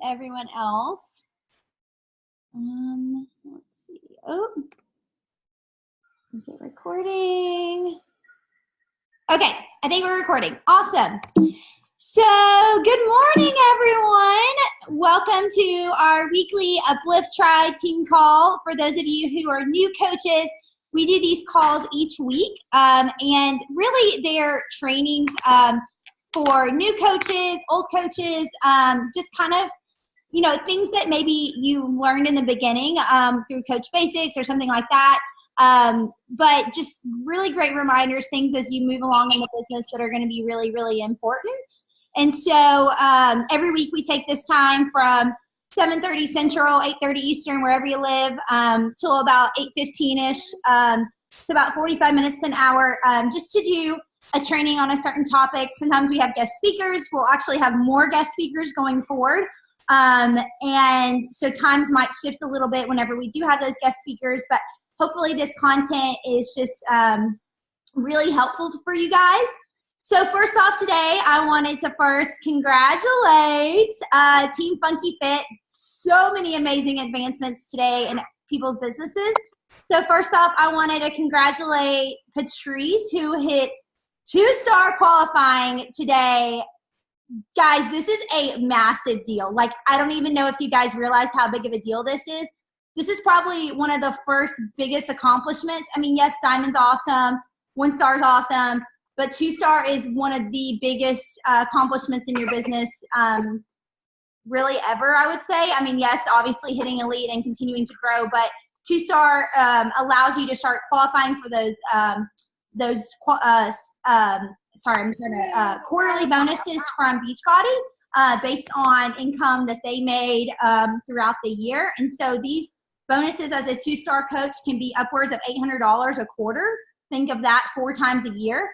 everyone else. Let's see. Oh, is it recording? Okay, I think we're recording. Awesome. So, good morning, everyone. Welcome to our weekly upLIFT Tribe team call. For those of you who are new coaches, we do these calls each week, and really they're trainings for new coaches, old coaches, just kind of, you know, things that maybe you learned in the beginning through Coach Basics or something like that. But just really great reminders, things as you move along in the business that are going to be really, really important. And so every week we take this time from 7:30 Central, 8:30 Eastern, wherever you live, till about 8:15-ish. It's about 45 minutes to an hour just to do a training on a certain topic. Sometimes we have guest speakers. We'll actually have more guest speakers going forward. And so times might shift a little bit whenever we do have those guest speakers, but hopefully this content is just really helpful for you guys. So first off today, I wanted to first congratulate Team Funky Fit. So many amazing advancements today in people's businesses. So first off, I wanted to congratulate Patrice, who hit 2-star qualifying today. Guys, this is a massive deal. Like, I don't even know if you guys realize how big of a deal this is. This is probably one of the first biggest accomplishments. I mean, yes, Diamond's awesome. 1-star is awesome. But 2-star is one of the biggest accomplishments in your business really ever, I would say. I mean, yes, obviously hitting elite and continuing to grow, but 2-star allows you to start qualifying for those quarterly bonuses from Beachbody based on income that they made throughout the year. And so these bonuses as a 2-star coach can be upwards of $800 a quarter. Think of that 4 times a year.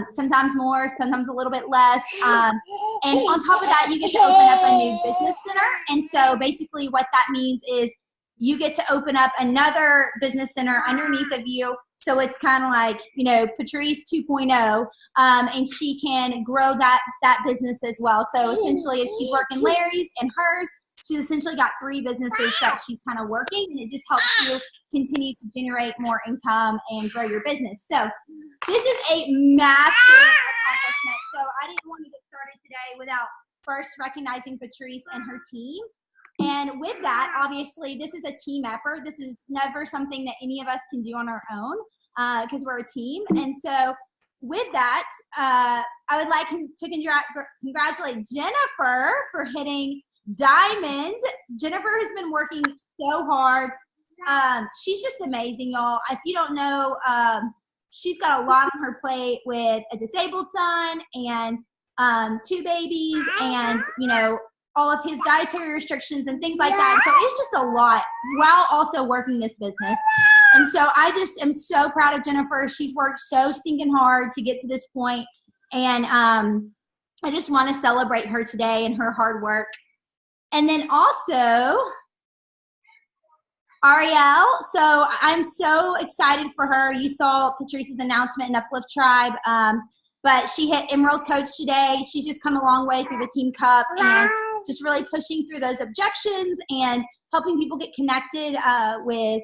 Sometimes more, sometimes a little bit less. And on top of that, you get to open up a new business center. And so basically what that means is you get to open up another business center underneath of you. So it's kind of like, you know, Patrice 2.0, and she can grow that business as well. So essentially if she's working Larry's and hers, she's essentially got 3 businesses that she's kind of working, and it just helps you continue to generate more income and grow your business. So this is a massive accomplishment. So I didn't want to get started today without first recognizing Patrice and her team. And with that, obviously, this is a team effort. This is never something that any of us can do on our own because we're a team. And so with that, I would like to congratulate Jennifer for hitting Diamond. Jennifer has been working so hard. She's just amazing, y'all. If you don't know, she's got a lot on her plate with a disabled son and 2 babies and, you know, all of his dietary restrictions and things like that. So it's just a lot while also working this business. And so I just am so proud of Jennifer. She's worked so stinking hard to get to this point. And I just want to celebrate her today and her hard work. And then also, Ariel. So I'm so excited for her. You saw Patrice's announcement in upLIFT Tribe. But she hit Emerald Coach today. She's just come a long way through the Team Cup and just really pushing through those objections and helping people get connected with,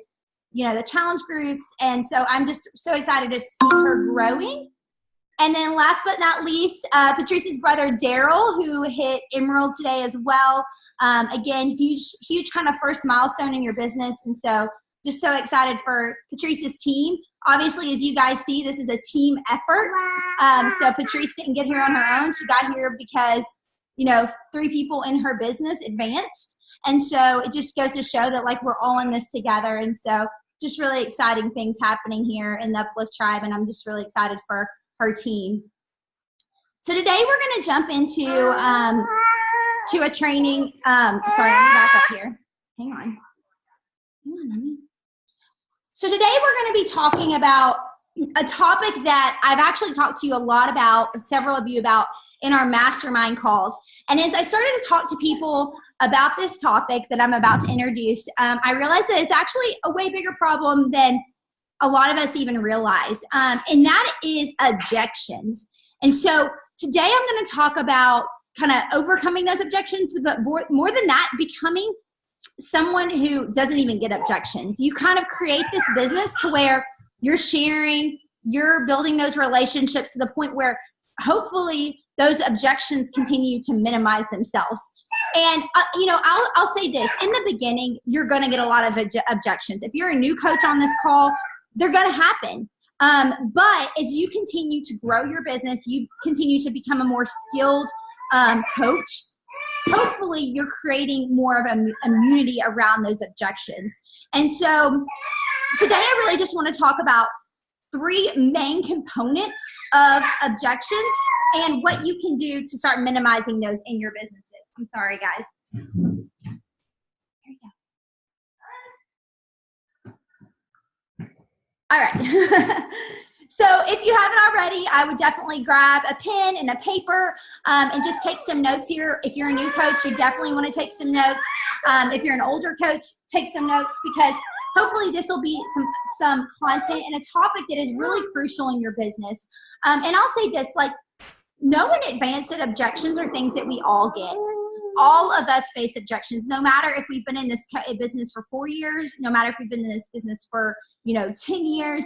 you know, the challenge groups. And so I'm just so excited to see her growing. And then last but not least, Patrice's brother, Daryl, who hit Emerald today as well. Again, huge kind of first milestone in your business. And so just so excited for Patrice's team. Obviously, as you guys see, this is a team effort. So Patrice didn't get here on her own. She got here because, you know, 3 people in her business advanced. And so it just goes to show that, like, we're all in this together. And so just really exciting things happening here in the upLIFT Tribe. And I'm just really excited for her team. So today we're going to jump into to a training. Sorry, let me back up here. Hang on, let me. So today we're going to be talking about a topic that I've actually talked to you a lot about, several of you about, in our mastermind calls. And as I started to talk to people about this topic that I'm about to introduce, I realized that it's actually a way bigger problem than a lot of us even realize. And that is objections. And so today I'm going to talk about kind of overcoming those objections, but more than that, becoming someone who doesn't even get objections. You kind of create this business to where you're sharing, you're building those relationships to the point where hopefully those objections continue to minimize themselves. And, I'll say this, in the beginning, you're going to get a lot of objections. If you're a new coach on this call, they're going to happen. But as you continue to grow your business, you continue to become a more skilled coach, hopefully you're creating more of an immunity around those objections. And so today I really just want to talk about 3 main components of objections and what you can do to start minimizing those in your businesses. I'm sorry, guys. There you go. All right. So if you haven't already, I would definitely grab a pen and a paper and just take some notes here. If you're a new coach, you definitely want to take some notes. If you're an older coach, take some notes, because hopefully this will be some content and a topic that is really crucial in your business. And I'll say this, like, know in advance that objections are things that we all get. All of us face objections, no matter if we've been in this business for 4 years, no matter if we've been in this business for 10 years.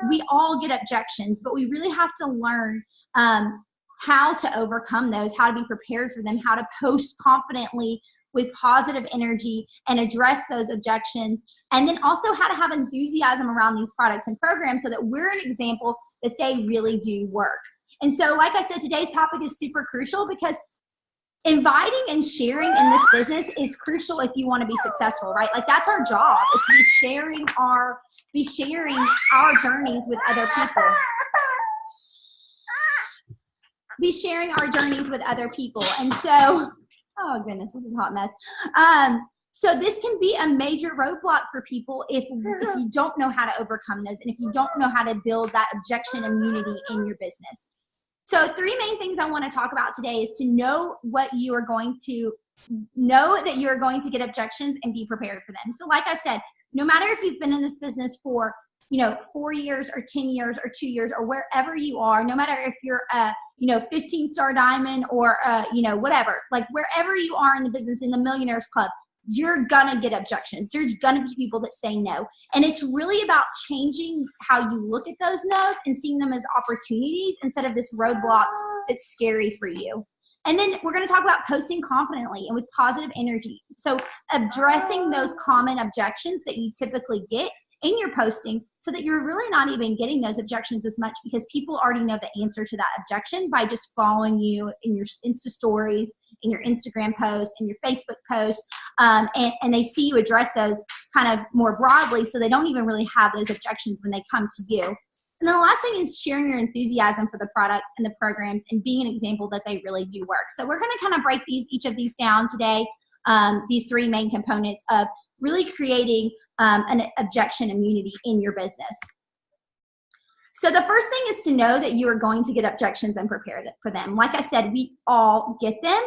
We all get objections, but we really have to learn how to overcome those, how to be prepared for them, how to post confidently with positive energy and address those objections, and then also how to have enthusiasm around these products and programs so that we're an example that they really do work. And so, like I said, today's topic is super crucial because inviting and sharing in this business is crucial if you want to be successful, right? Like, that's our job, is to be sharing our journeys with other people. Be sharing our journeys with other people. And so, oh goodness, this is a hot mess. So this can be a major roadblock for people if you don't know how to overcome those and if you don't know how to build that objection immunity in your business. So 3 main things I want to talk about today is to know that you are going to get objections and be prepared for them. So like I said, no matter if you've been in this business for 4 years or 10 years or 2 years or wherever you are, no matter if you're a 15-star diamond or whatever, like wherever you are in the business, in the Millionaires Club, you're gonna get objections. There's gonna be people that say no. And it's really about changing how you look at those no's and seeing them as opportunities instead of this roadblock that's scary for you. And then we're gonna talk about posting confidently and with positive energy. So addressing those common objections that you typically get in your posting so that you're really not even getting those objections as much, because people already know the answer to that objection by just following you in your Insta stories, in your Instagram posts, in your Facebook posts, and they see you address those kind of more broadly, so they don't even really have those objections when they come to you. And then the last thing is sharing your enthusiasm for the products and the programs and being an example that they really do work. So we're going to kind of break each of these down today, these 3 main components of really creating an objection immunity in your business. So the first thing is to know that you are going to get objections and prepare for them. Like I said, we all get them.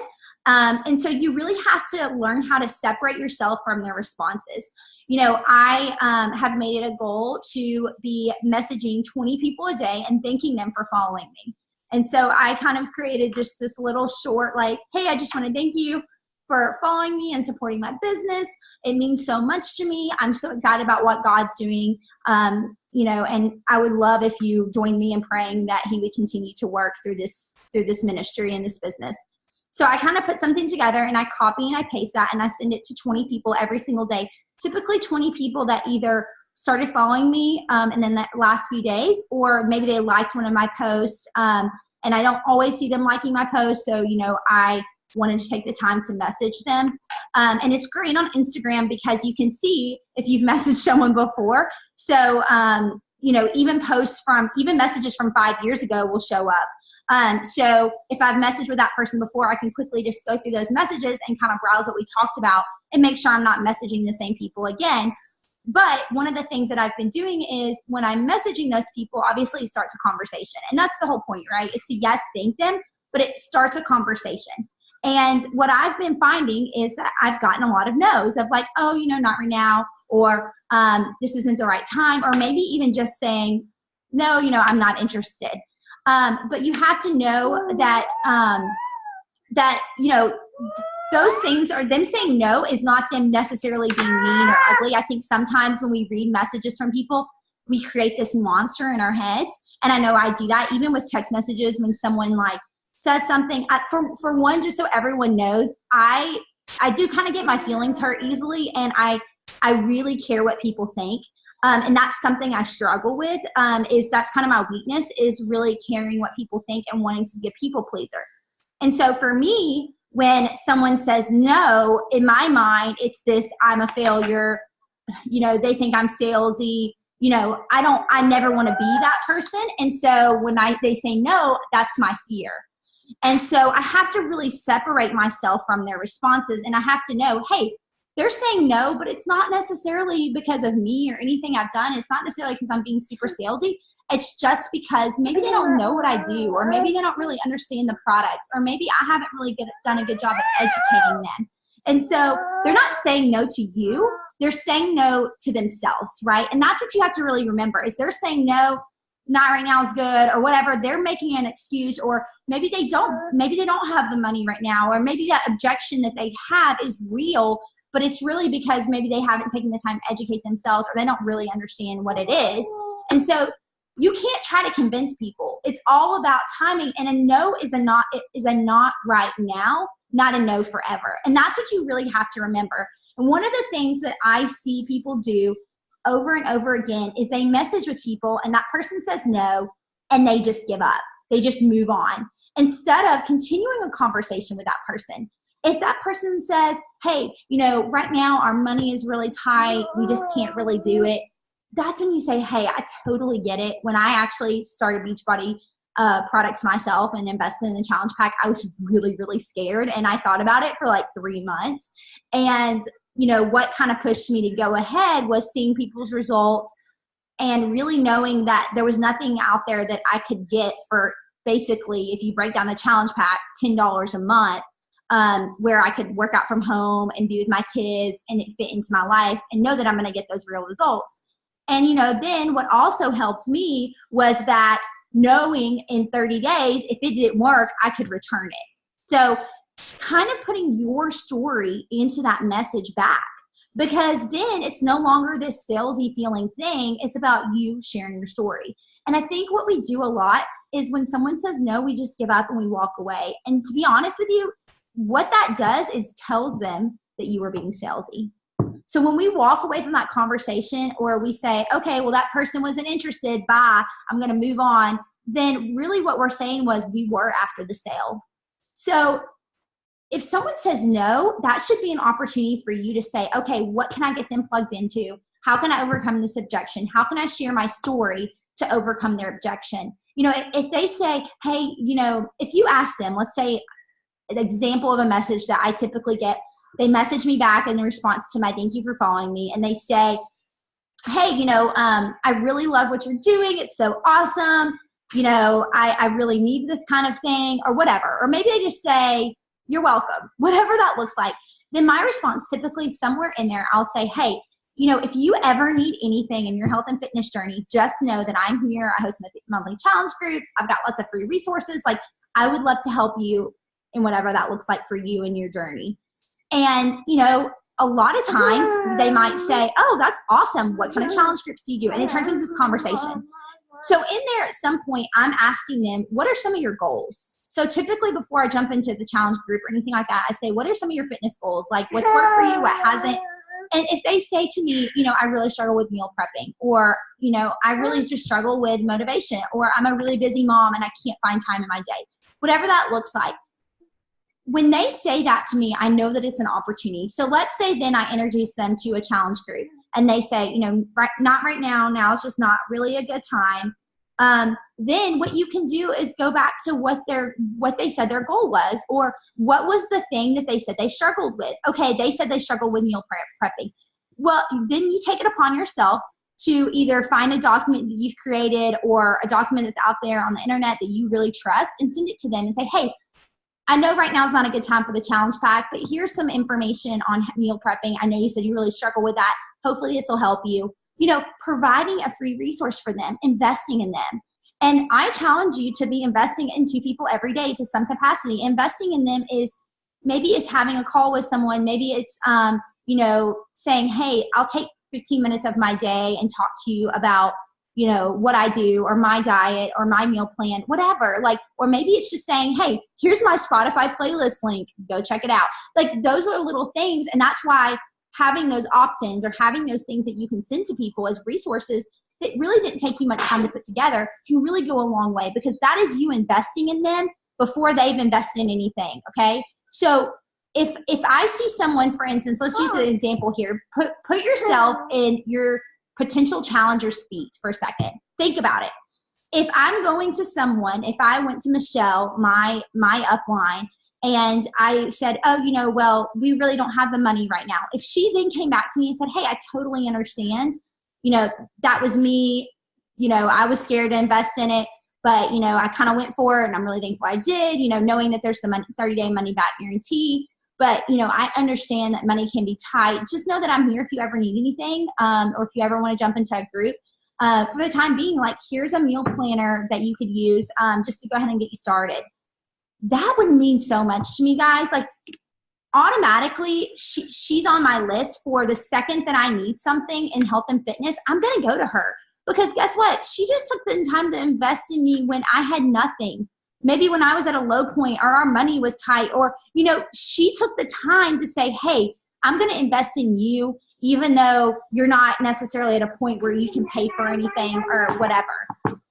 And so you really have to learn how to separate yourself from their responses. I have made it a goal to be messaging 20 people a day and thanking them for following me. And so I kind of created just this little short, like, hey, I just want to thank you for following me and supporting my business. It means so much to me. I'm so excited about what God's doing. And I would love if you joined me in praying that He would continue to work through this ministry and this business. So I kind of put something together and I copy and I paste that and I send it to 20 people every single day. Typically 20 people that either started following me and then that last few days, or maybe they liked one of my posts. And I don't always see them liking my posts. So, I wanted to take the time to message them. And it's great on Instagram because you can see if you've messaged someone before. So, even messages from 5 years ago will show up. So if I've messaged with that person before, I can quickly just go through those messages and kind of browse what we talked about and make sure I'm not messaging the same people again. But one of the things that I've been doing is when I'm messaging those people, obviously it starts a conversation. And that's the whole point, right? Is to, yes, thank them, but it starts a conversation. And what I've been finding is that I've gotten a lot of no's of like, oh, not right now, or this isn't the right time, or maybe even just saying, no, I'm not interested. But you have to know that that, you know, those things are them saying no is not them necessarily being mean or ugly. I think sometimes when we read messages from people, we create this monster in our heads. And I know I do that even with text messages when someone like says something. For one, just so everyone knows, I do kind of get my feelings hurt easily, and I really care what people think. And that's something I struggle with, that's kind of my weakness, is really caring what people think and wanting to be a people pleaser. And so for me, when someone says no, in my mind, it's this, I'm a failure, you know, they think I'm salesy, you know, I never want to be that person. And so when they say no, that's my fear. And so I have to really separate myself from their responses. And I have to know, hey, they're saying no, but it's not necessarily because of me or anything I've done. It's not necessarily because I'm being super salesy. It's just because maybe they don't know what I do, or maybe they don't really understand the products, or maybe I haven't really done a good job of educating them. And so they're not saying no to you. They're saying no to themselves, right? And that's what you have to really remember, is they're saying no, not right now is good, or whatever. They're making an excuse, or maybe they don't have the money right now, or maybe that objection that they have is real, but it's really because maybe they haven't taken the time to educate themselves, or they don't really understand what it is. And so you can't try to convince people. It's all about timing, and a no is a not right now, not a no forever. And that's what you really have to remember. And one of the things that I see people do over and over again is they message with people, and that person says no, and they just give up. They just move on instead of continuing a conversation with that person. If that person says, hey, you know, right now our money is really tight, we just can't really do it, that's when you say, hey, I totally get it. When I actually started Beachbody products myself and invested in the challenge pack, I was really, really scared. And I thought about it for like 3 months. And, you know, what kind of pushed me to go ahead was seeing people's results and really knowing that there was nothing out there that I could get for basically, if you break down the challenge pack, $10 a month, where I could work out from home and be with my kids and it fit into my life and know that I'm going to get those real results. And, you know, then what also helped me was that knowing in 30 days, if it didn't work, I could return it. So kind of putting your story into that message back, because then it's no longer this salesy feeling thing. It's about you sharing your story. And I think what we do a lot is when someone says no, we just give up and we walk away. And to be honest with you, what that does is tells them that you are being salesy. So when we walk away from that conversation, or we say, okay, well, that person wasn't interested, bye, I'm going to move on, then really what we're saying was we were after the sale. So if someone says no, that should be an opportunity for you to say, okay, what can I get them plugged into? How can I overcome this objection? How can I share my story to overcome their objection? You know, if they say, hey, you know, if you ask them, let's say an example of a message that I typically get, they message me back in response to my thank you for following me, and they say, hey, you know, I really love what you're doing. It's so awesome. You know, I really need this kind of thing, or whatever. Or maybe they just say, you're welcome, whatever that looks like. Then my response, typically somewhere in there, I'll say, hey, you know, if you ever need anything in your health and fitness journey, just know that I'm here. I host monthly challenge groups. I've got lots of free resources. Like, I would love to help you in whatever that looks like for you in your journey. And, you know, a lot of times they might say, oh, that's awesome. What kind of challenge groups do you do? And it turns into this conversation. So in there at some point, I'm asking them, what are some of your goals? So typically before I jump into the challenge group or anything like that, I say, what are some of your fitness goals? Like, what's worked for you? What hasn't? And if they say to me, you know, I really struggle with meal prepping, or, you know, I really just struggle with motivation, or I'm a really busy mom and I can't find time in my day, whatever that looks like. When they say that to me, I know that it's an opportunity. So let's say then I introduce them to a challenge group and they say, you know, not right now. Now it's just not really a good time. Then what you can do is go back to what they said their goal was, or what was the thing that they said they struggled with. Okay, they said they struggled with meal prepping. Well, then you take it upon yourself to either find a document that you've created or a document that's out there on the internet that you really trust, and send it to them and say, hey, I know right now is not a good time for the challenge pack, but here's some information on meal prepping. I know you said you really struggle with that. Hopefully this will help you. You know, providing a free resource for them, investing in them. And I challenge you to be investing in 2 people every day to some capacity. Investing in them is, maybe it's having a call with someone. Maybe it's, you know, saying, hey, I'll take 15 minutes of my day and talk to you about, you know, what I do or my diet or my meal plan, whatever. Like, or maybe it's just saying, hey, here's my Spotify playlist link. Go check it out. Like, those are little things. And that's why having those opt-ins or having those things that you can send to people as resources that really didn't take you much time to put together can really go a long way, because that is you investing in them before they've invested in anything. Okay. So if I see someone, for instance, let's use an example here, put yourself in your potential challenger's feet for a second. Think about it. If I'm going to someone, if I went to Michelle, my upline, and I said, oh, you know, well, we really don't have the money right now. If she then came back to me and said, hey, I totally understand, you know, that was me, you know, I was scared to invest in it, but, you know, I kind of went for it and I'm really thankful I did, you know, knowing that there's the 30-day money back guarantee. But, you know, I understand that money can be tight. Just know that I'm here if you ever need anything, or if you ever want to jump into a group. For the time being, like, here's a meal planner that you could use just to go ahead and get you started. That would mean so much to me, guys. Like, automatically, she's on my list for the second that I need something in health and fitness. I'm going to go to her, because guess what? She just took the time to invest in me when I had nothing. Maybe when I was at a low point or our money was tight, or, you know, she took the time to say, hey, I'm going to invest in you, even though you're not necessarily at a point where you can pay for anything or whatever.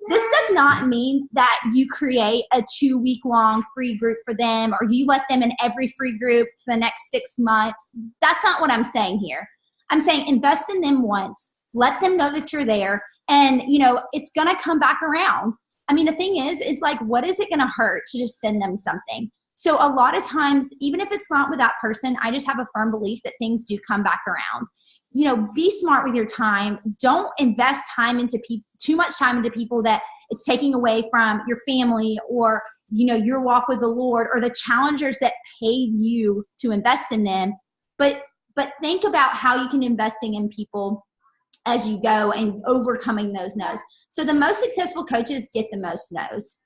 This does not mean that you create a 2-week-long free group for them, or you let them in every free group for the next 6 months. That's not what I'm saying here. I'm saying invest in them once, let them know that you're there, and, you know, it's going to come back around. I mean, the thing is like, what is it going to hurt to just send them something? So a lot of times, even if it's not with that person, I just have a firm belief that things do come back around. You know, be smart with your time. Don't invest time into too much time into people that it's taking away from your family, or, you know, your walk with the Lord, or the challengers that paid you to invest in them. But think about how you can investing in people as you go and overcoming those no's. So the most successful coaches get the most no's.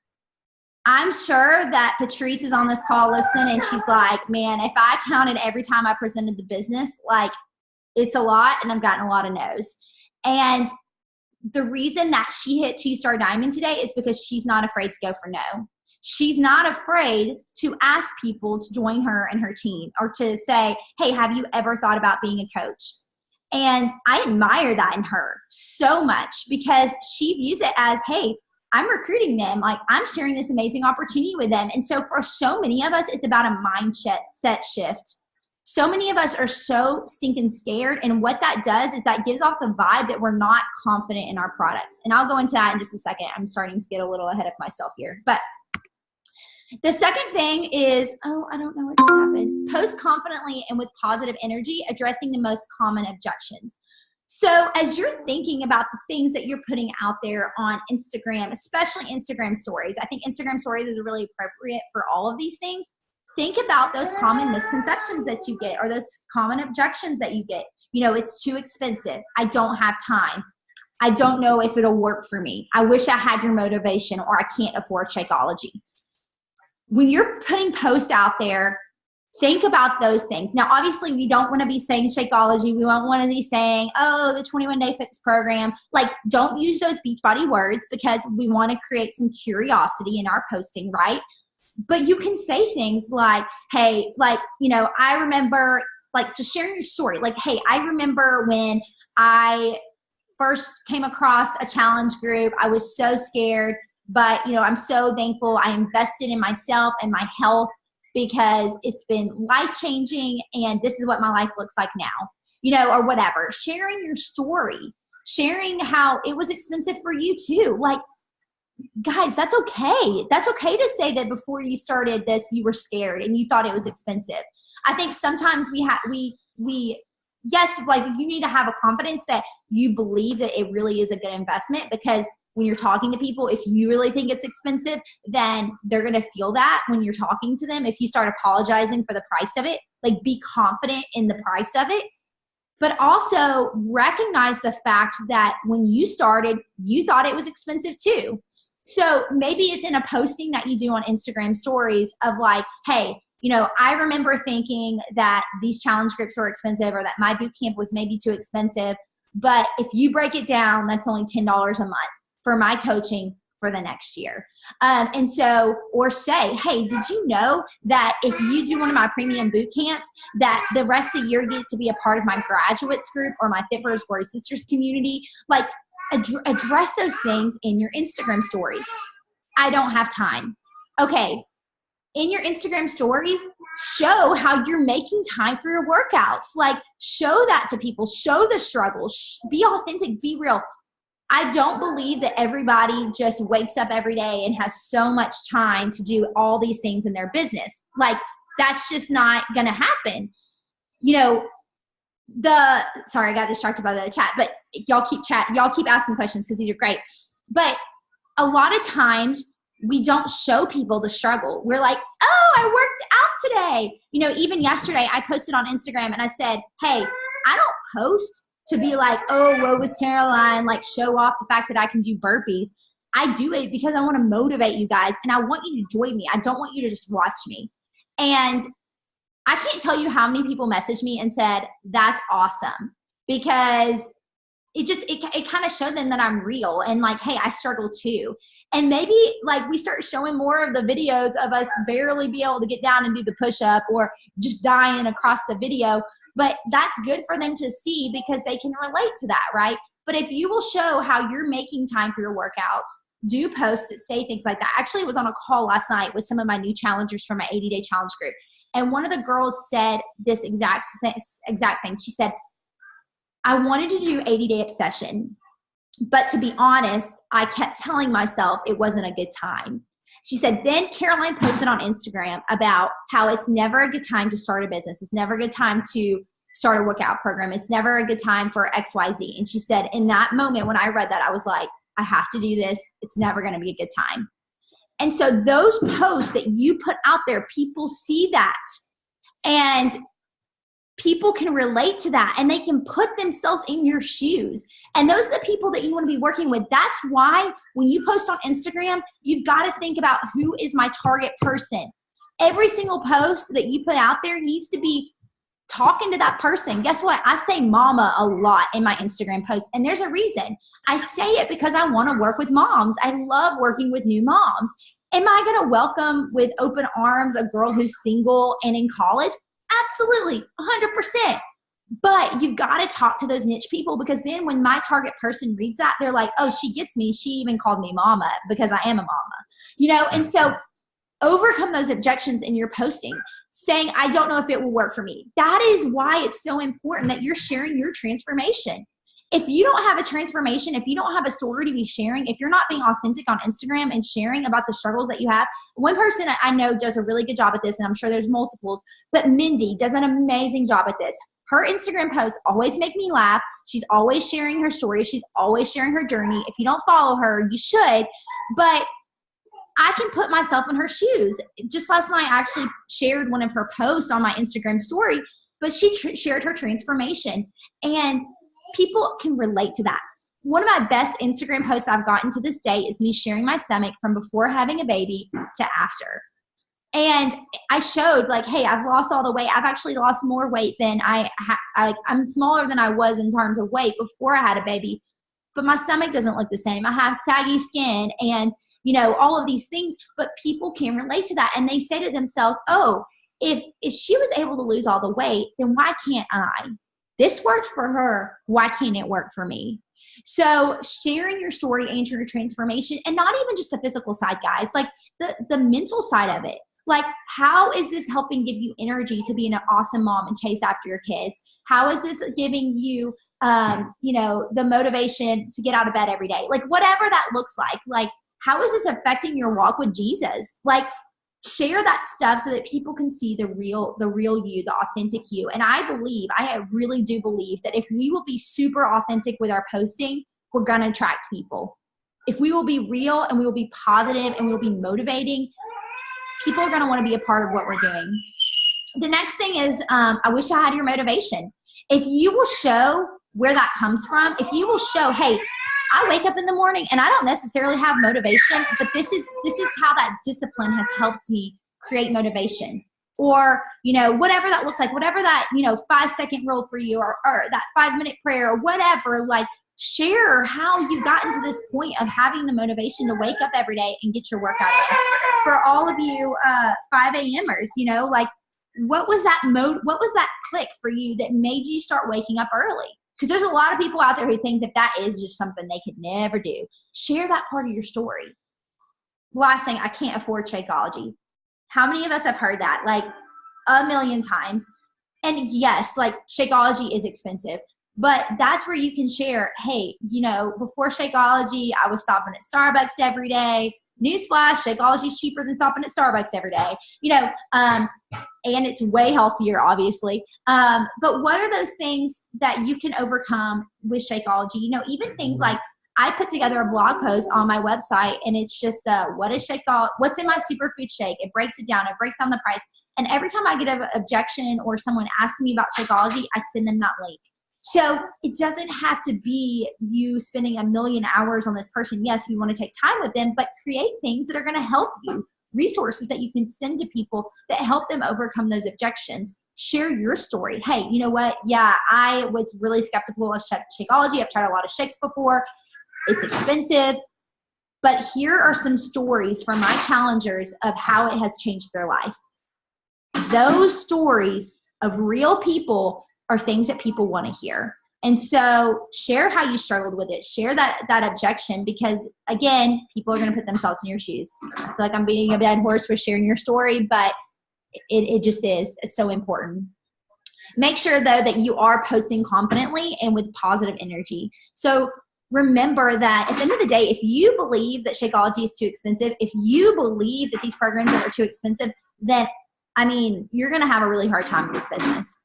I'm sure that Patrice is on this call listening, and she's like, man, if I counted every time I presented the business, like, it's a lot, and I've gotten a lot of no's. And the reason that she hit 2-star diamond today is because she's not afraid to go for no. She's not afraid to ask people to join her and her team, or to say, hey, have you ever thought about being a coach? And I admire that in her so much, because she views it as, hey, I'm recruiting them. Like, I'm sharing this amazing opportunity with them. And so for so many of us, it's about a mindset shift. So many of us are so stinking scared. And what that does is that gives off the vibe that we're not confident in our products. And I'll go into that in just a second. I'm starting to get a little ahead of myself here. But the second thing is, oh, I don't know what just happened. Post confidently and with positive energy, addressing the most common objections. So as you're thinking about the things that you're putting out there on Instagram, especially Instagram stories, I think Instagram stories is really appropriate for all of these things. Think about those common misconceptions that you get, or those common objections that you get. You know, it's too expensive. I don't have time. I don't know if it'll work for me. I wish I had your motivation, or I can't afford Shakeology. When you're putting posts out there, think about those things. Now, obviously, we don't want to be saying Shakeology. We don't want to be saying, oh, the 21-day fitness program. Like, don't use those Beachbody words, because we want to create some curiosity in our posting, right? But you can say things like, hey, like, you know, I remember, like, just sharing your story. Like, hey, I remember when I first came across a challenge group, I was so scared. But, you know, I'm so thankful I invested in myself and my health, because it's been life-changing, and this is what my life looks like now, you know, or whatever. Sharing your story, sharing how it was expensive for you too. Like, guys, that's okay. That's okay to say that before you started this, you were scared and you thought it was expensive. I think sometimes yes, like, you need to have a confidence that you believe that it really is a good investment, because when you're talking to people, if you really think it's expensive, then they're going to feel that when you're talking to them. If you start apologizing for the price of it, like, be confident in the price of it, but also recognize the fact that when you started, you thought it was expensive too. So maybe it's in a posting that you do on Instagram stories of like, hey, you know, I remember thinking that these challenge groups were expensive or that my boot camp was maybe too expensive. But if you break it down, that's only $10 a month for my coaching for the next year. And so, or say, hey, did you know that if you do one of my premium boot camps, that the rest of the year you get to be a part of my graduates group or my Fit for Her Sporty Sisters community? Like, address those things in your Instagram stories. I don't have time. Okay, in your Instagram stories, show how you're making time for your workouts. Like, show that to people. Show the struggle. Be authentic. Be real. I don't believe that everybody just wakes up every day and has so much time to do all these things in their business. Like, that's just not going to happen. You know, sorry, I got distracted by the chat, but y'all keep asking questions because these are great. But a lot of times we don't show people the struggle. We're like, oh, I worked out today. You know, even yesterday I posted on Instagram and I said, hey, I don't post to be like, oh, woe is Caroline, like show off the fact that I can do burpees. I do it because I want to motivate you guys and I want you to join me. I don't want you to just watch me. And I can't tell you how many people messaged me and said, that's awesome, because it kind of showed them that I'm real and like, hey, I struggle too. And maybe like we start showing more of the videos of us barely be able to get down and do the push-up or just dying across the video. But that's good for them to see because they can relate to that, right? But if you will show how you're making time for your workouts, do posts that say things like that. Actually, I was on a call last night with some of my new challengers from my 80-day challenge group. And one of the girls said this exact thing. She said, I wanted to do 80-day obsession, but to be honest, I kept telling myself it wasn't a good time. She said, then Caroline posted on Instagram about how it's never a good time to start a business. It's never a good time to start a workout program. It's never a good time for XYZ. And she said, in that moment when I read that, I was like, I have to do this. It's never going to be a good time. And so those posts that you put out there, people see that and people can relate to that and they can put themselves in your shoes. And those are the people that you want to be working with. That's why when you post on Instagram, you've got to think about who is my target person. Every single post that you put out there needs to be talking to that person. Guess what? I say mama a lot in my Instagram posts, and there's a reason. I say it because I want to work with moms. I love working with new moms. Am I going to welcome with open arms a girl who's single and in college? Absolutely, 100%. But you've got to talk to those niche people, because then when my target person reads that, they're like, oh, she gets me. She even called me mama because I am a mama, you know? And so overcome those objections in your posting, saying, I don't know if it will work for me. That is why it's so important that you're sharing your transformation. If you don't have a transformation, if you don't have a story to be sharing, if you're not being authentic on Instagram and sharing about the struggles that you have, one person I know does a really good job at this, and I'm sure there's multiples, but Mindy does an amazing job at this. Her Instagram posts always make me laugh. She's always sharing her story. She's always sharing her journey. If you don't follow her, you should. But I can put myself in her shoes. Just last night, I actually shared one of her posts on my Instagram story, but she shared her transformation. And people can relate to that. One of my best Instagram posts I've gotten to this day is me sharing my stomach from before having a baby to after. And I showed like, hey, I've lost all the weight. I've actually lost more weight than I'm smaller than I was in terms of weight before I had a baby, but my stomach doesn't look the same. I have saggy skin and, you know, all of these things, but people can relate to that. And they say to themselves, oh, if she was able to lose all the weight, then why can't I? This worked for her. Why can't it work for me? So sharing your story and your transformation, and not even just the physical side, guys, like the mental side of it. Like, how is this helping give you energy to be an awesome mom and chase after your kids? How is this giving you, you know, the motivation to get out of bed every day? Like, whatever that looks like, how is this affecting your walk with Jesus? Like, share that stuff so that people can see the real you, the authentic you. And I really do believe that if we will be super authentic with our posting, we're going to attract people. If we will be real and we will be positive and we will be motivating, people are going to want to be a part of what we're doing. The next thing is, I wish I had your motivation. If you will show where that comes from, if you will show, hey, I wake up in the morning and I don't necessarily have motivation, but this is how that discipline has helped me create motivation. Or, you know, whatever that looks like, whatever that, you know, 5-second rule for you, or that 5-minute prayer, or whatever, like, share how you got into this point of having the motivation to wake up every day and get your workout in. For all of you 5 a.m.ers, you know, like, what was that click for you that made you start waking up early? Because there's a lot of people out there who think that is just something they could never do. Share that part of your story. Last thing, I can't afford Shakeology. How many of us have heard that? Like, a million times. And yes, like, Shakeology is expensive, but that's where you can share, hey, you know, before Shakeology, I was stopping at Starbucks every day. Newsflash, Shakeology is cheaper than stopping at Starbucks every day. You know, and it's way healthier, obviously. But what are those things that you can overcome with Shakeology? You know, even things like, I put together a blog post on my website, and it's just what's in my superfood shake. It breaks it down. It breaks down the price. And every time I get an objection or someone asks me about Shakeology, I send them that link. So it doesn't have to be you spending a million hours on this person. Yes, you want to take time with them, but create things that are going to help you, resources that you can send to people that help them overcome those objections. Share your story. Hey, you know what? Yeah, I was really skeptical of Shakeology. I've tried a lot of shakes before. It's expensive, but here are some stories from my challengers of how it has changed their life. Those stories of real people are things that people want to hear. And so share how you struggled with it. Share that objection, because again, people are going to put themselves in your shoes. I feel like I'm beating a dead horse with sharing your story, but it just is. It's so important. Make sure though that you are posting confidently and with positive energy. So remember that at the end of the day, if you believe that Shakeology is too expensive, if you believe that these programs are too expensive, then, I mean, you're going to have a really hard time with this business.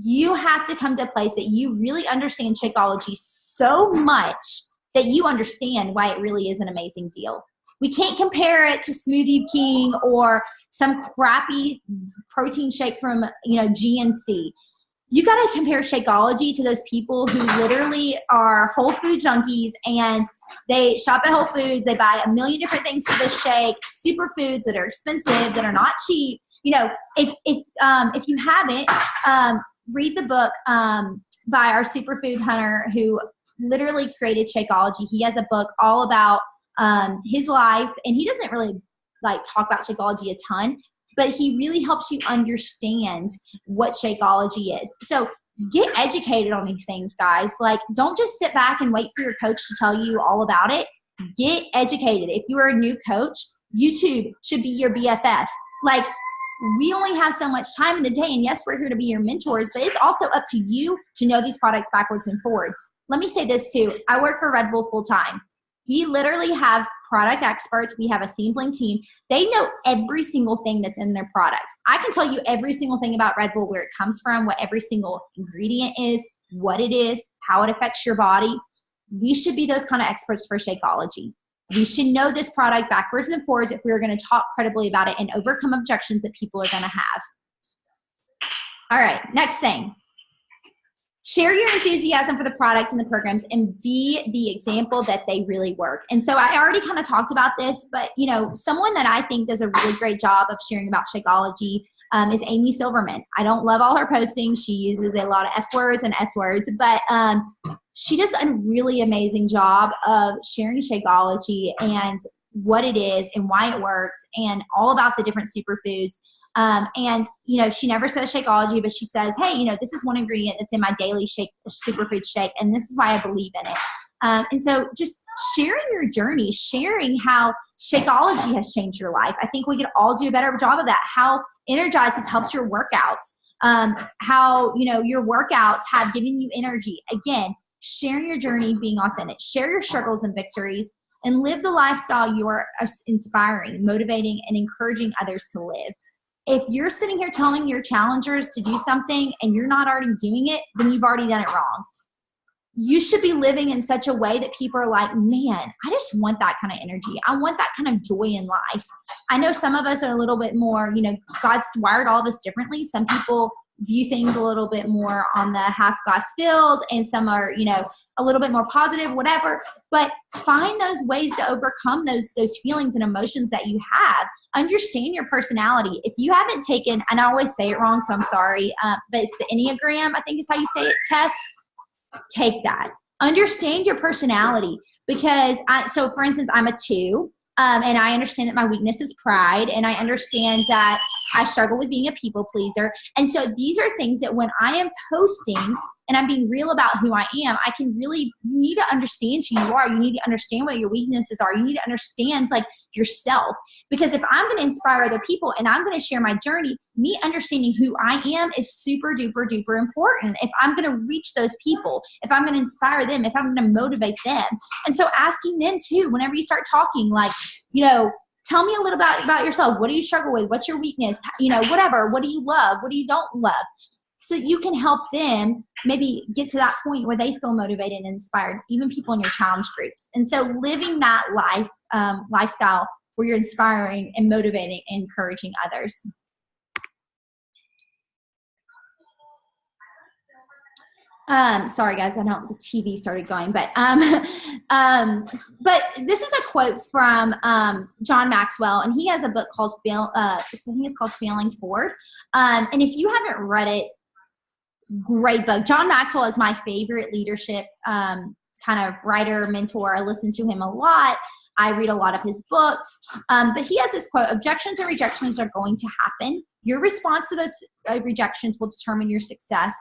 You have to come to a place that you really understand Shakeology so much that you understand why it really is an amazing deal. We can't compare it to Smoothie King or some crappy protein shake from, you know, GNC. You got to compare Shakeology to those people who literally are Whole Food junkies, and they shop at Whole Foods. They buy a million different things for this shake, superfoods that are expensive, that are not cheap. You know, if you haven't, read the book by our superfood hunter who literally created Shakeology. He has a book all about his life, and he doesn't really like talk about Shakeology a ton, but he really helps you understand what Shakeology is. So get educated on these things, guys. Like, don't just sit back and wait for your coach to tell you all about it. Get educated. If you are a new coach, YouTube should be your BFF. Like, we only have so much time in the day, and yes, we're here to be your mentors, but it's also up to you to know these products backwards and forwards. Let me say this too. I work for Red Bull full time. We literally have product experts. We have a sampling team. They know every single thing that's in their product. I can tell you every single thing about Red Bull, where it comes from, what every single ingredient is, what it is, how it affects your body. We should be those kind of experts for Shakeology. We should know this product backwards and forwards if we are going to talk credibly about it and overcome objections that people are going to have. All right, next thing. Share your enthusiasm for the products and the programs and be the example that they really work. And so I already kind of talked about this, but you know, someone that I think does a really great job of sharing about Shakeology is Amy Silverman. I don't love all her postings. She uses a lot of F words and S words, but she does a really amazing job of sharing Shakeology and what it is and why it works and all about the different superfoods. And, you know, she never says Shakeology, but she says, hey, you know, this is one ingredient that's in my daily shake, superfood shake, and this is why I believe in it. And so just sharing your journey, sharing how Shakeology has changed your life. I think we could all do a better job of that. How Energize has helped your workouts. How, you know, your workouts have given you energy. Again, sharing your journey, being authentic. Share your struggles and victories, and live the lifestyle you are inspiring, motivating, and encouraging others to live. If you're sitting here telling your challengers to do something and you're not already doing it, then you've already done it wrong. You should be living in such a way that people are like, man, I just want that kind of energy. I want that kind of joy in life. I know some of us are a little bit more, you know, God's wired all of us differently. Some people view things a little bit more on the half glass filled, and some are, you know, a little bit more positive, whatever. But find those ways to overcome those feelings and emotions that you have. Understand your personality. If you haven't taken, and I always say it wrong, so I'm sorry, but it's the Enneagram, I think is how you say it, test. Take that. Understand your personality, because so for instance, I'm a 2, and I understand that my weakness is pride, and I understand that I struggle with being a people pleaser. And so these are things that when I am posting and I'm being real about who I am, I can really, you need to understand who you are. You need to understand what your weaknesses are. You need to understand like yourself, because if I'm going to inspire other people and I'm going to share my journey, me understanding who I am is super duper duper important. If I'm going to reach those people, if I'm going to inspire them, if I'm going to motivate them. And so asking them too, whenever you start talking, like, you know, tell me a little about yourself. What do you struggle with? What's your weakness? You know, whatever. What do you love? What do you don't love? So you can help them maybe get to that point where they feel motivated and inspired, even people in your challenge groups. And so living that lifestyle where you're inspiring and motivating and encouraging others. Sorry guys, I know the TV started going, but this is a quote from John Maxwell, and he has a book called I think it's called Failing Forward. And if you haven't read it, great book. John Maxwell is my favorite leadership kind of writer, mentor. I listen to him a lot. I read a lot of his books. But he has this quote: objections and rejections are going to happen. Your response to those rejections will determine your success.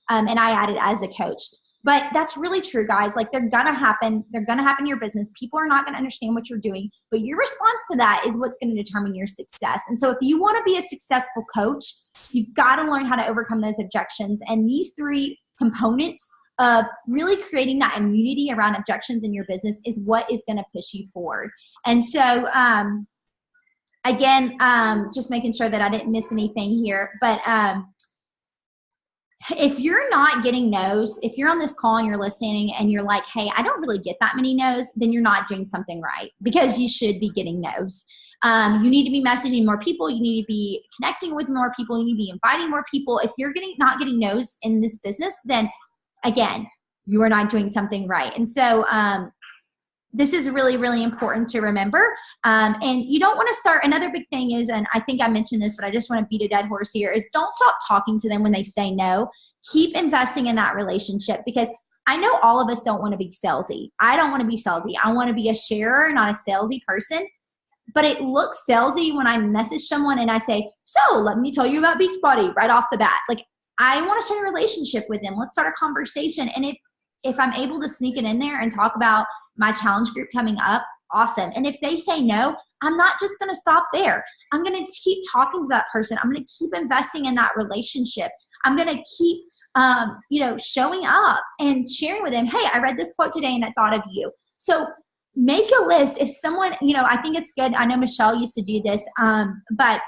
And I added as a coach. But that's really true, guys. Like, they're going to happen. They're going to happen in your business. People are not going to understand what you're doing. But your response to that is what's going to determine your success. And so if you want to be a successful coach, you've got to learn how to overcome those objections. And these 3 components of really creating that immunity around objections in your business is what is going to push you forward. And so, again, just making sure that I didn't miss anything here. But if you're not getting no's, if you're on this call and you're listening and you're like, hey, I don't really get that many no's, then you're not doing something right, because you should be getting no's. You need to be messaging more people. You need to be connecting with more people. You need to be inviting more people. If you're not getting no's in this business, then again, you are not doing something right. And so this is really, really important to remember. And you don't want to start, another big thing is, and I think I mentioned this, but I just want to beat a dead horse here, is don't stop talking to them when they say no. Keep investing in that relationship, because I know all of us don't want to be salesy. I don't want to be salesy. I want to be a sharer, not a salesy person. But it looks salesy when I message someone and I say, so let me tell you about Beachbody right off the bat. Like, I want to start a relationship with them. Let's start a conversation. And if I'm able to sneak it in there and talk about my challenge group coming up, awesome. And if they say no, I'm not just going to stop there. I'm going to keep talking to that person. I'm going to keep investing in that relationship. I'm going to keep, showing up and sharing with them, hey, I read this quote today and I thought of you. So make a list. If someone, I think it's good. I know Michelle used to do this, but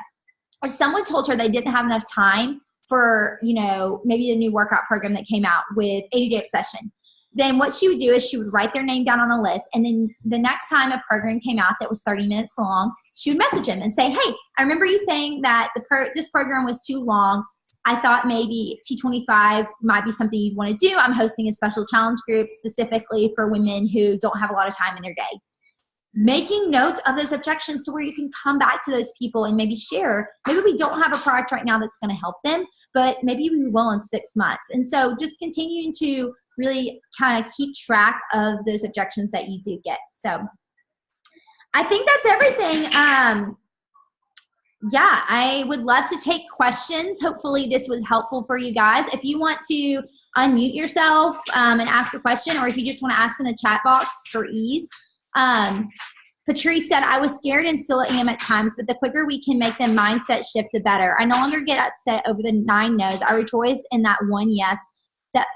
if someone told her they didn't have enough time for, maybe the new workout program that came out with 80-day obsession, then what she would do is she would write their name down on a list. And then the next time a program came out that was 30 minutes long, she would message him and say, hey, I remember you saying that this program was too long. I thought maybe T25 might be something you'd want to do. I'm hosting a special challenge group specifically for women who don't have a lot of time in their day. Making notes of those objections to where you can come back to those people and maybe share. Maybe we don't have a product right now that's going to help them, but maybe we will in 6 months. And so just continuing to really kind of keep track of those objections that you do get. So I think that's everything. Yeah, I would love to take questions. Hopefully this was helpful for you guys. If you want to unmute yourself and ask a question, or if you just want to ask in the chat box for ease. Patrice said, I was scared and still am at times, but the quicker we can make the mindset shift, the better. I no longer get upset over the 9 no's. I rejoice in that 1 yes.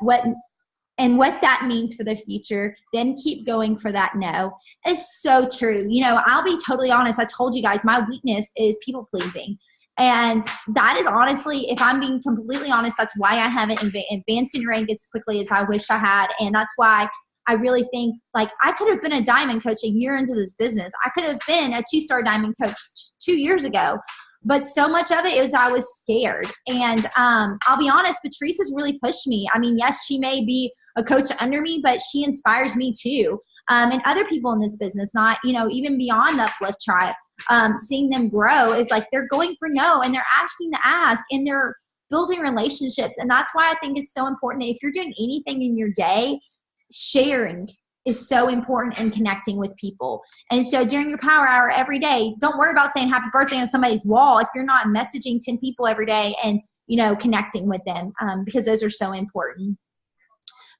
What that means for the future, then keep going for that no. It's so true. I'll be totally honest. I told you guys my weakness is people pleasing. And that is honestly, if I'm being completely honest, that's why I haven't advanced in rank as quickly as I wish I had. And that's why I really think, like, I could have been a diamond coach a year into this business. I could have been a 2-star diamond coach 2 years ago. But so much of it is I was scared. And I'll be honest, Patrice has really pushed me. I mean, yes, she may be a coach under me, but she inspires me too. And other people in this business, not, even beyond the upLIFT tribe, seeing them grow is like they're going for no and they're asking to ask and they're building relationships. And that's why I think it's so important that if you're doing anything in your day, sharing is so important in connecting with people. And so during your power hour every day, don't worry about saying happy birthday on somebody's wall if you're not messaging 10 people every day and, connecting with them, because those are so important.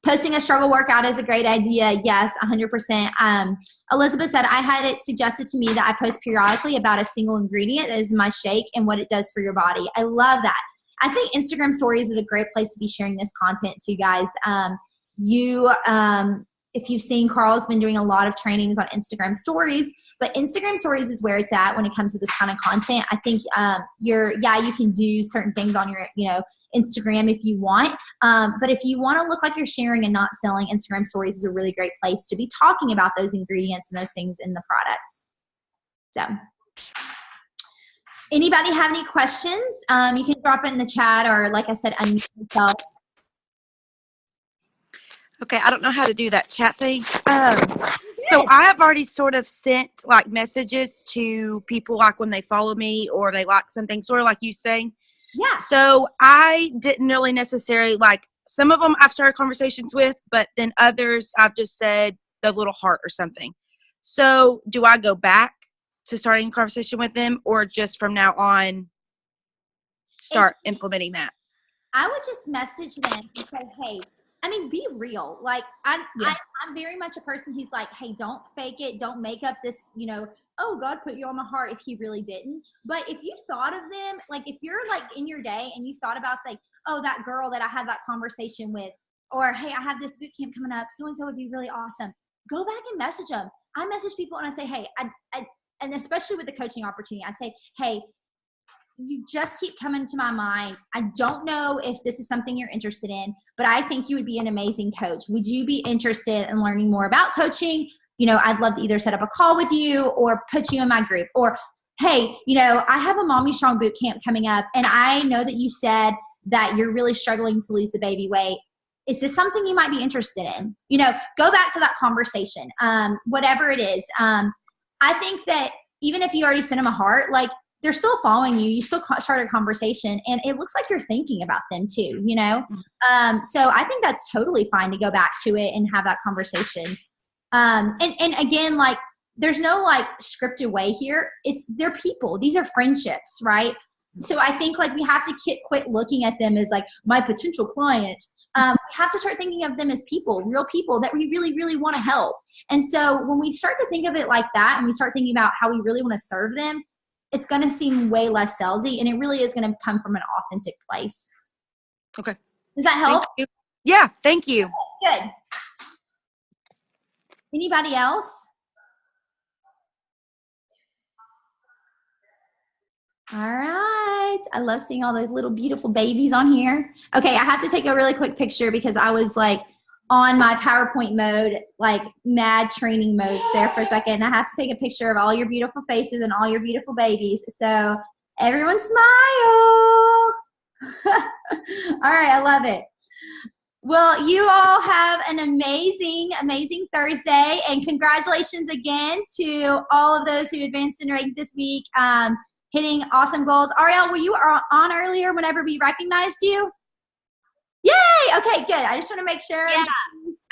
Posting a struggle workout is a great idea. Yes, 100%. Elizabeth said, I had it suggested to me that I post periodically about a single ingredient that is my shake and what it does for your body. I love that. I think Instagram stories is a great place to be sharing this content too, guys. If you've seen, Carl's been doing a lot of trainings on Instagram stories, but Instagram stories is where it's at when it comes to this kind of content. I think you can do certain things on your, Instagram if you want. But if you want to look like you're sharing and not selling, Instagram stories is a really great place to be talking about those ingredients and those things in the product. So anybody have any questions? You can drop it in the chat or, like I said, unmute yourself. Okay, I don't know how to do that chat thing. So I have already sort of sent like messages to people like when they follow me or they like something, sort of like you saying. Yeah. So I didn't really necessarily like some of them I've started conversations with, but then others I've just said the little heart or something. So do I go back to starting a conversation with them or just from now on start implementing that? I would just message them and say, hey, be real. Like I'm very much a person who's like, hey, don't fake it. Don't make up this, oh, God put you on my heart if he really didn't. But if you thought of them, like if you're like in your day and you thought about like, oh, that girl that I had that conversation with, or hey, I have this boot camp coming up, so-and-so would be really awesome. Go back and message them. I message people and I say, hey, and especially with the coaching opportunity, I say, hey, you just keep coming to my mind. I don't know if this is something you're interested in, but I think you would be an amazing coach. Would you be interested in learning more about coaching? I'd love to either set up a call with you or put you in my group. Or, hey, I have a Mommy Strong boot camp coming up, and I know that you said that you're really struggling to lose the baby weight. Is this something you might be interested in? Go back to that conversation, whatever it is. I think that even if you already sent them a heart, like, they're still following you. You still start a conversation, and it looks like you're thinking about them too, So I think that's totally fine to go back to it and have that conversation. And again, like, there's no like scripted way here. They're people. These are friendships, right? So I think like we have to quit looking at them as like my potential client. We have to start thinking of them as people, real people that we really, really want to help. And so when we start to think of it like that, and we start thinking about how we really want to serve them, it's going to seem way less salesy, and it really is going to come from an authentic place. Okay. Does that help? Thank you. Yeah, thank you. Good. Anybody else? All right. I love seeing all the little beautiful babies on here. Okay, I have to take a really quick picture because I was like on my PowerPoint mode, like mad training mode there for a second. And I have to take a picture of all your beautiful faces and all your beautiful babies. So everyone smile. All right, I love it. Well, you all have an amazing, amazing Thursday. And congratulations again to all of those who advanced in rank this week, hitting awesome goals. Ariel, were you on earlier whenever we recognized you? Yay! Okay, good. I just want to make sure. Yeah,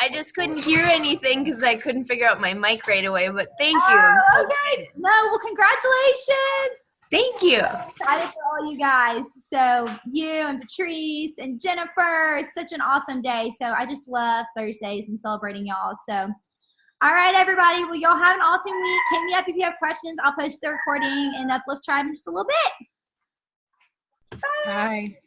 I just couldn't hear anything because I couldn't figure out my mic right away, but thank you. Oh, okay. No, well, congratulations. Thank you. I'm excited for all you guys. So you and Patrice and Jennifer, such an awesome day. So I just love Thursdays and celebrating y'all. So, all right, everybody. Well, y'all have an awesome week. Hit me up if you have questions. I'll post the recording in the upLIFT tribe in just a little bit. Bye. Bye.